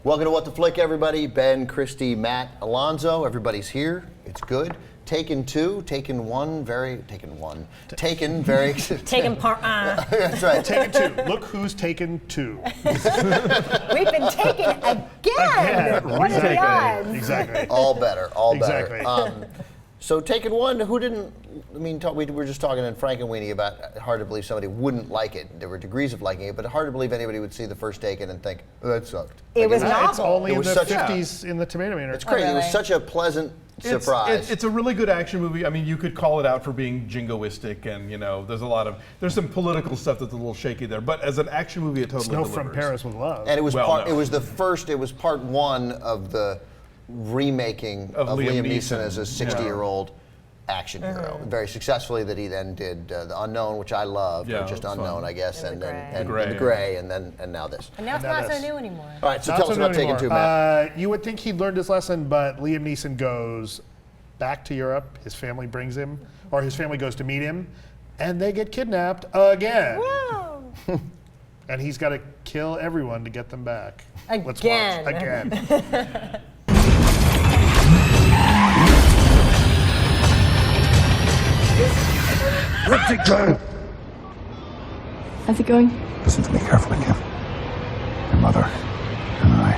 Welcome to What the Flick, everybody. Ben, Christy, Matt, Alonso. Everybody's here. It's good. Taken two, Taken one, Taken very. Taken part. That's right. Taken two. Look who's taken two. We've been taken again. What are the odds? Exactly. All better. Exactly. So Taken one, who didn't? I mean, we were just talking in Frank and Weenie about hard to believe somebody wouldn't like it. There were degrees of liking it, but hard to believe anybody would see the first Taken and think, oh, that sucked. It was novel. It's only in was the such 50s in the Tomato Meter. It's crazy. Oh, really? It was such a pleasant surprise. It's a really good action movie. I mean, you could call it out for being jingoistic, and there's some political stuff that's a little shaky there. But as an action movie, it totally Snow delivers. from Paris with Love. And it was Well, it no. was part one of the remaking of Liam Neeson as a 60-year-old action hero. Very successfully that he then did The Unknown, which I loved, or just Unknown, I guess, and then The Gray, and now this. And now it's not so new anymore. All right, so Not tell so us new about Taken anymore. two, Matt. You would think he'd learned his lesson, but Liam Neeson goes back to Europe. His family brings him, or his family goes to meet him, and they get kidnapped again. Whoa. And he's got to kill everyone to get them back. Let's Again. watch. Again. How's it going? Listen to me carefully, Kim. Your mother and I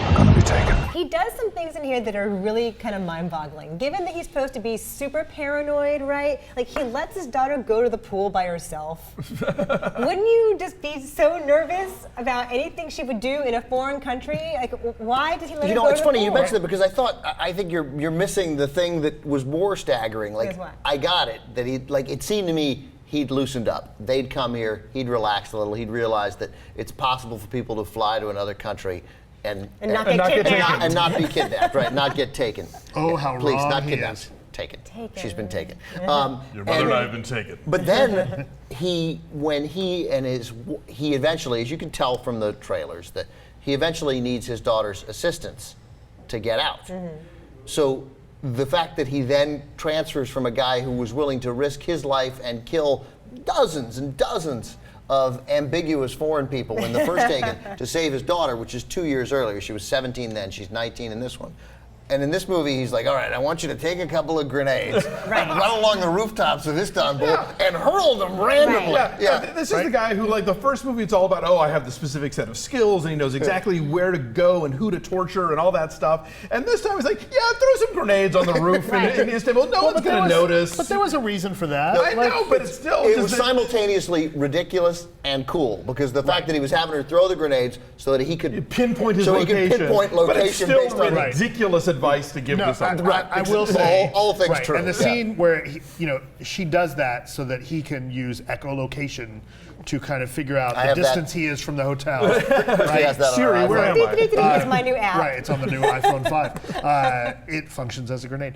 are going to be taken. He does some things in here that are really kind of mind-boggling. Given that he's supposed to be super paranoid, right? Like, he lets his daughter go to the pool by herself. Wouldn't you just be so nervous about anything she would do in a foreign country? Like, why did he let her go to It's the funny pool? you mentioned it because I think you're missing the thing that was more staggering. Like, Here's what. I got it that it seemed to me he'd loosened up. They'd come here, he'd relaxed a little, he'd realized that it's possible for people to fly to another country and not get kidnapped. and not be kidnapped, right? Not get taken. Oh, how Please, wrong not he kidnapped. is. Taken. Taken. She's been taken. Your mother and I have been taken. But then he eventually, as you can tell from the trailers, that he eventually needs his daughter's assistance to get out. So the fact that he then transfers from a guy who was willing to risk his life and kill dozens and dozens of ambiguous foreign people in the first Taken to save his daughter, which is 2 years earlier. She was 17 then, she's 19 in this one. And in this movie, he's like, all right, I want you to take a couple of grenades, run along the rooftops of Istanbul, and hurl them randomly. This is the guy who, like, the first movie, it's all about, I have the specific set of skills, and he knows exactly where to go and who to torture and all that stuff. And this time, he's like, throw some grenades on the roof in Istanbul. No one's going to notice. But there was a reason for that. I know, but it's still... It was simultaneously ridiculous and cool, because the fact that he was having her throw the grenades so that he could pinpoint his location. He could pinpoint location but it's still based on ridiculous advice to give to someone. I will say all things true. And the scene where she does that so that he can use echolocation to kind of figure out the distance he is from the hotel. Right? Siri, where am I? It's my new app. Right, it's on the new iPhone 5. It functions as a grenade.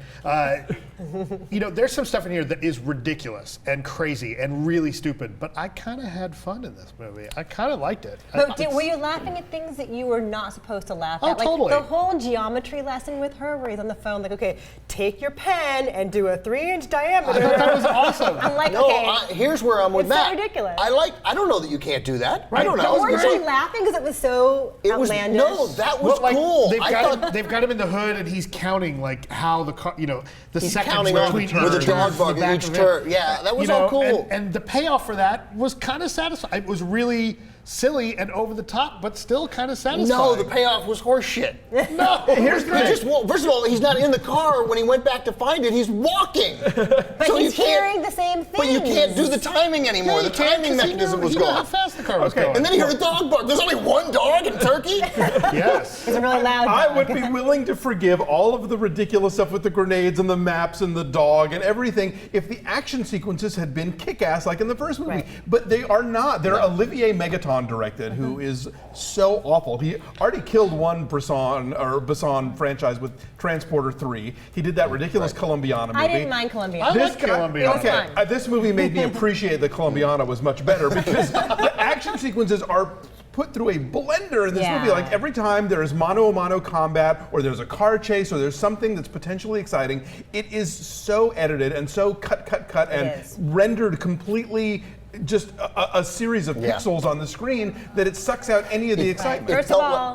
There's some stuff in here that is ridiculous and crazy and really stupid, but I kind of had fun in this movie. I kind of liked it. But were you laughing at things that you were not supposed to laugh at? Oh, totally. Like the whole geometry lesson with her, where he's on the phone, like, okay, take your pen and do a 3-inch diameter. I thought that was awesome. I'm like, okay. Here's where I'm with It's so Matt. ridiculous. I don't know that you can't do that. Right. I don't But know. Weren't you laughing because it was so outlandish? No, that was cool. They've got him in the hood, and he's counting like how the car, the He's seconds counting off between with a each dog bark the back each of it. turn. Yeah, that was all cool. And the payoff for that was kind of satisfying. It was really silly and over the top, but still kind of satisfying. No, the payoff was horseshit. No, Here's the thing. First of all, he's not in the car when he went back to find it. He's walking. But so he's hearing the same thing. But you can't do the timing anymore. Yeah, the timing mechanism was he knew gone. how fast the car was going. And then he heard a dog bark. There's only one dog in Turkey? Yes. It's a really loud I dog. would be willing to forgive all of the ridiculous stuff with the grenades and the maps and the dog and everything if the action sequences had been kick-ass like in the first movie. Right. But they are not. They're Olivier Megaton directed, who is so awful. He already killed one Besson franchise with Transporter 3. He did that ridiculous Colombiana movie. I didn't mind Colombiana. I like Colombiana. It was fun. This movie made me appreciate that Colombiana was much better because the action sequences are put through a blender in this Yeah. movie. Like every time there is mano-a-mano combat or there's a car chase or there's something that's potentially exciting, it is so edited and so cut and rendered completely just a series of pixels on the screen that it sucks out any of the excitement.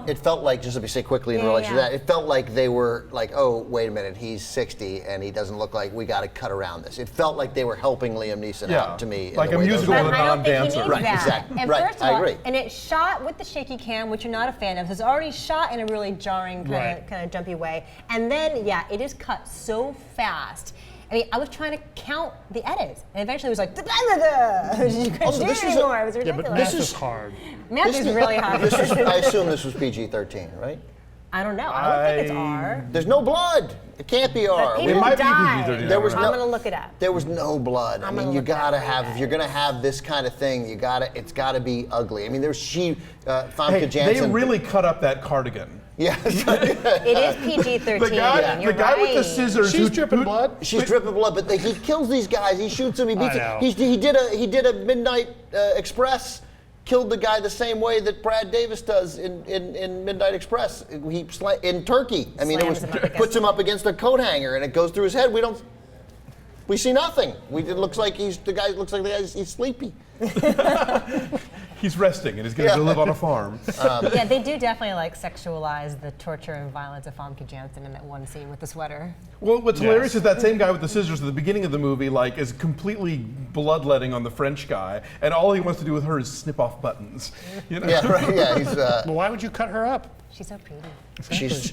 It felt like, just let me say quickly in relation to that, it felt like they were like, oh, wait a minute, he's 60 and he doesn't look like, we got to cut around this. It felt like they were helping Liam Neeson out to me. Like a musical with a non-dancer. Right, exactly. And right, first of all, I agree. And it's shot with the shaky cam, which you're not a fan of. So it's already shot in a really jarring kind of jumpy way. And then, it is cut so fast. I mean, I was trying to count the edits, and eventually it was like, you couldn't do it anymore. It was ridiculous. Yeah, but math is hard. Math is really hard. I assume this was PG-13, right? I don't know. I don't think it's R. There's no blood. It can't be R. It might be PG-13. There was I'm going to look it up. There was no blood. I mean, you gotta have, if you're gonna have this kind of thing, it's gotta be ugly. I mean, Famke Janssen. They really cut up that cardigan. Yeah. It is PG-13. The guy with the scissors. She's dripping blood. She's dripping blood, but he kills these guys. He shoots them. He beats them. He did a Midnight Express. Killed the guy the same way that Brad Davis does in Midnight Express. In Turkey. I mean, puts him up against a coat hanger and it goes through his head. We see nothing. It looks like he's sleepy. He's resting and he's going to go live on a farm. They do definitely sexualize the torture and violence of Famke Janssen in that one scene with the sweater. Well, what's hilarious is that same guy with the scissors at the beginning of the movie, is completely bloodletting on the French guy, and all he wants to do with her is snip off buttons. You know? Yeah, right. Yeah, he's. Well, why would you cut her up? She's so pretty.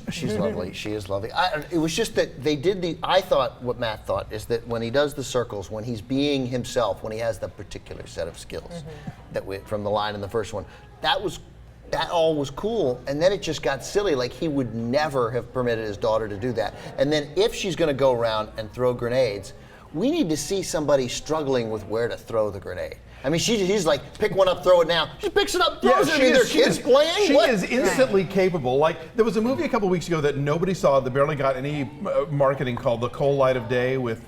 She's lovely. She is lovely. It was just that they did I thought what Matt thought is that when he does the circles, when he's being himself, when he has the particular set of skills from the line in the first one, that all was cool, and then it just got silly. Like he would never have permitted his daughter to do that. And then if she's going to go around and throw grenades, we need to see somebody struggling with where to throw the grenade. I mean, he's like, pick one up, throw it now. She picks it up, throws it. I mean, they're kids playing. She is instantly capable. There was a movie a couple weeks ago that nobody saw, that barely got any marketing, called The Cold Light of Day with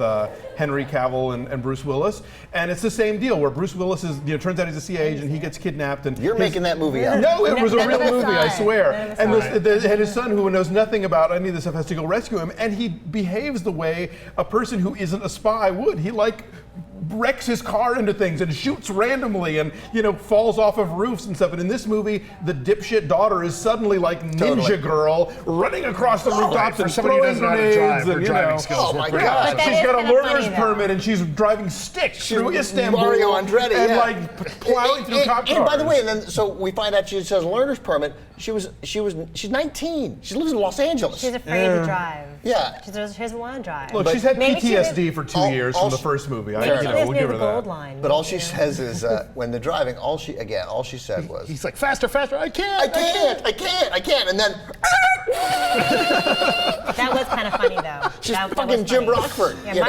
Henry Cavill and Bruce Willis. And it's the same deal where Bruce Willis turns out he's a CIA agent, he gets kidnapped. And you're making that movie up. No, it was a real movie, I swear. And his son, who knows nothing about any of this stuff, has to go rescue him. And he behaves the way a person who isn't a spy would. He wrecks his car into things and shoots randomly and falls off of roofs and stuff. And in this movie, the dipshit daughter is suddenly like Ninja Girl, running across the rooftops and throwing grenades. And skills. Oh my God! She's got a learner's permit and she's driving sticks through Istanbul. Mario Andretti, and plowing through cop cars. And by the way, so we find out she has a learner's permit. She's 19. She lives in Los Angeles. She's afraid to drive. Yeah. She doesn't want to drive. Look, she's had PTSD for 2 years from the first movie. We'll give her that. Line, but all she says is, when they're driving, all she said was, he's like, faster, I can't. And then, that was kind of funny though. She's fucking Jim Rockford. Yeah,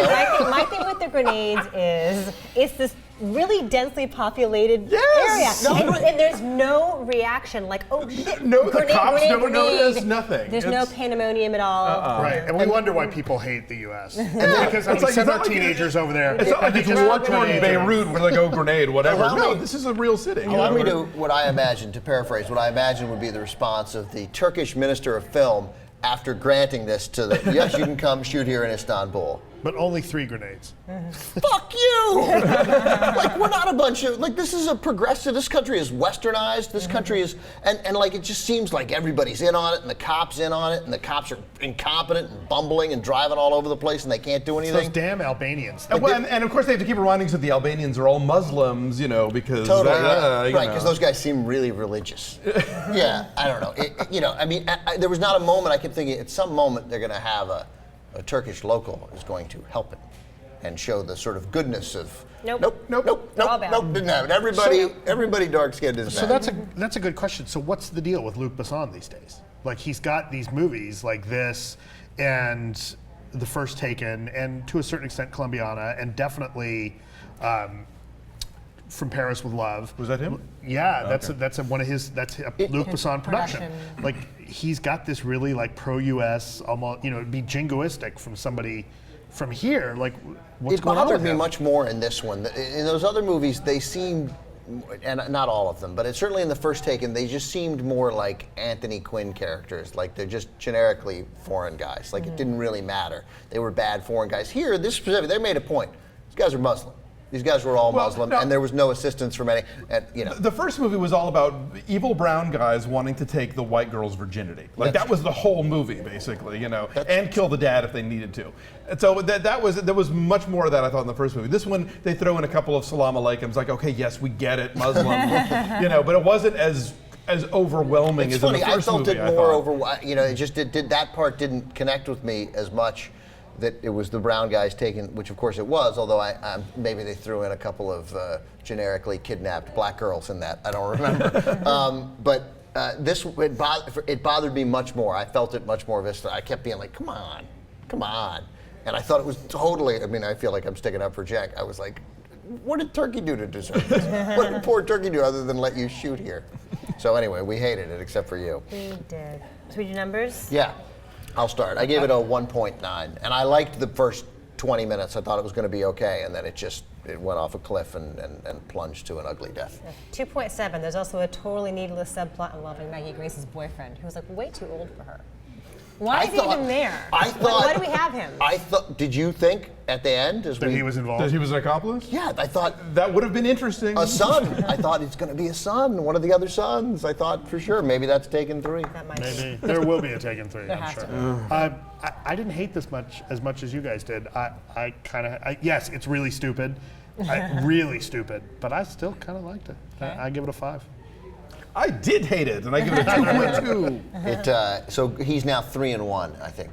my thing with the grenades is, it's this really densely populated area. And there's no reaction, like, oh shit. No, the cops never notice, nothing. There's no pandemonium at all. Right, and we wonder why people hate the U.S. Because some are teenagers over there. It's not like it's war-torn Beirut where they go grenade, whatever. No, this is a real city. Allow me to, to paraphrase, what I imagine would be the response of the Turkish Minister of Film after granting this to yes, you can come shoot here in Istanbul. But only 3 grenades. Fuck you! We're not a bunch of, this is a progressive, this country is westernized, this country is, and it just seems like everybody's in on it, and the cops in on it, and the cops are incompetent and bumbling and driving all over the place, and they can't do anything. Those damn Albanians. And of course they have to keep reminding us that the Albanians are all Muslims, because... Totally, right, because those guys seem really religious. Yeah, I don't know. There was not a moment I kept thinking, at some moment they're going to have a Turkish local is going to help it and show the sort of goodness of nope. Didn't have it. Everybody dark-skinned is bad. So that's a good question. So what's the deal with Luc Besson these days? He's got these movies like this and The First Taken and to a certain extent Colombiana and definitely From Paris with Love. Was that him? Yeah, that's one of his. That's a Luc Besson production. He's got this really pro-U.S. almost. It'd be jingoistic from somebody from here. What's going on with him? It bothered me much more in this one. In those other movies, they seemed, and not all of them, but certainly in The First Taken, they just seemed more like Anthony Quinn characters. They're just generically foreign guys. It didn't really matter. They were bad foreign guys. Here, this specific, they made a point. These guys are Muslim. These guys were all Well, Muslim, no. and there was no assistance from any. And, The first movie was all about evil brown guys wanting to take the white girl's virginity. Like That's that was the whole movie, basically, and kill the dad if they needed to. And so there was much more of that I thought in the first movie. This one they throw in a couple of salam aleikums, like okay, yes, we get it, Muslim, but it wasn't as overwhelming it's as funny. in the first I felt movie. it more over. It just did that part didn't connect with me as much. That it was the brown guys taking, which of course it was, although maybe they threw in a couple of generically kidnapped black girls in that. I don't remember. But it bothered me much more. I felt it much more visceral. I kept being like, come on. And I thought it was totally, I feel like I'm sticking up for Jack. I was like, what did Turkey do to deserve this? What did poor Turkey do other than let you shoot here? So anyway, we hated it except for you. We did. So we do numbers? Yeah. I'll start. I gave it a 1.9, and I liked the first 20 minutes. I thought it was going to be okay, and then it went off a cliff and plunged to an ugly death. 2.7. There's also a totally needless subplot involving Maggie Grace's boyfriend, who's like way too old for her. Why is he even there? Why do we have him? Did you think at the end That he was involved? That he was an accomplice? Yeah, I thought That would have been interesting. a son. I thought it's going to be a son, one of the other sons. I thought for sure maybe that's Taken 3. That might Maybe. There will be a Taken 3, There I'm has sure. to I didn't hate this as much as you guys did. Yes, it's really stupid. Really stupid. But I still kind of liked it. I give it a 5. I did hate it, and I give it a 2.2. So he's now 3-1, I think,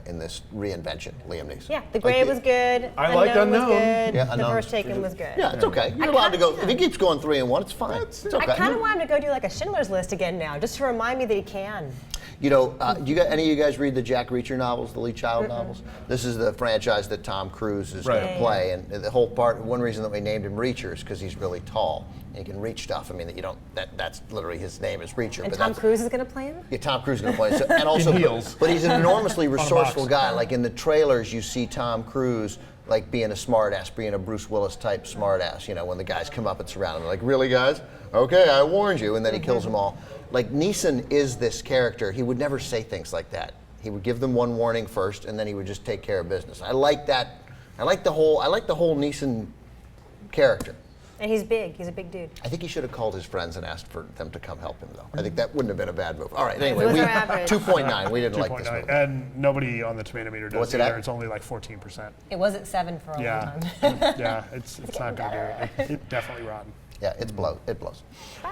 in this reinvention, Liam Neeson. Yeah, The Grave was good. I liked Unknown. was good. Yeah, the Unknown First was Taken was good. Yeah, it's okay. You're allowed to go. If he keeps going 3-1, it's fine. It's okay. I kind of want him to go do like a Schindler's List again now, just to remind me that he can. Do any of you guys read the Jack Reacher novels, the Lee Child novels? This is the franchise that Tom Cruise is going to play, and the whole one reason that we named him Reacher is because he's really tall and he can reach stuff. That's literally his name is Reacher. And Tom Cruise is going to play him? Yeah, Tom Cruise is going to play it. And also, heels. but he's an enormously resourceful guy. Like in the trailers, you see Tom Cruise like being a smartass, being a Bruce Willis type smartass. When the guys come up and surround him, they're like, "Really, guys? Okay, I warned you," and then he kills them all. Like Neeson is this character. He would never say things like that. He would give them one warning first, and then he would just take care of business. I like that. I like the whole Neeson character. And he's big. He's a big dude. I think he should have called his friends and asked for them to come help him, though. I think that wouldn't have been a bad move. All right, anyway, What's our average? 2.9. We didn't like this 2.9. movie. And nobody on the tomato meter does What's it either. at? It's only like 14%. It was at 7 for a long Yeah. time. Yeah, it's not going to do it. It's definitely rotten. Yeah, it blows. Bye.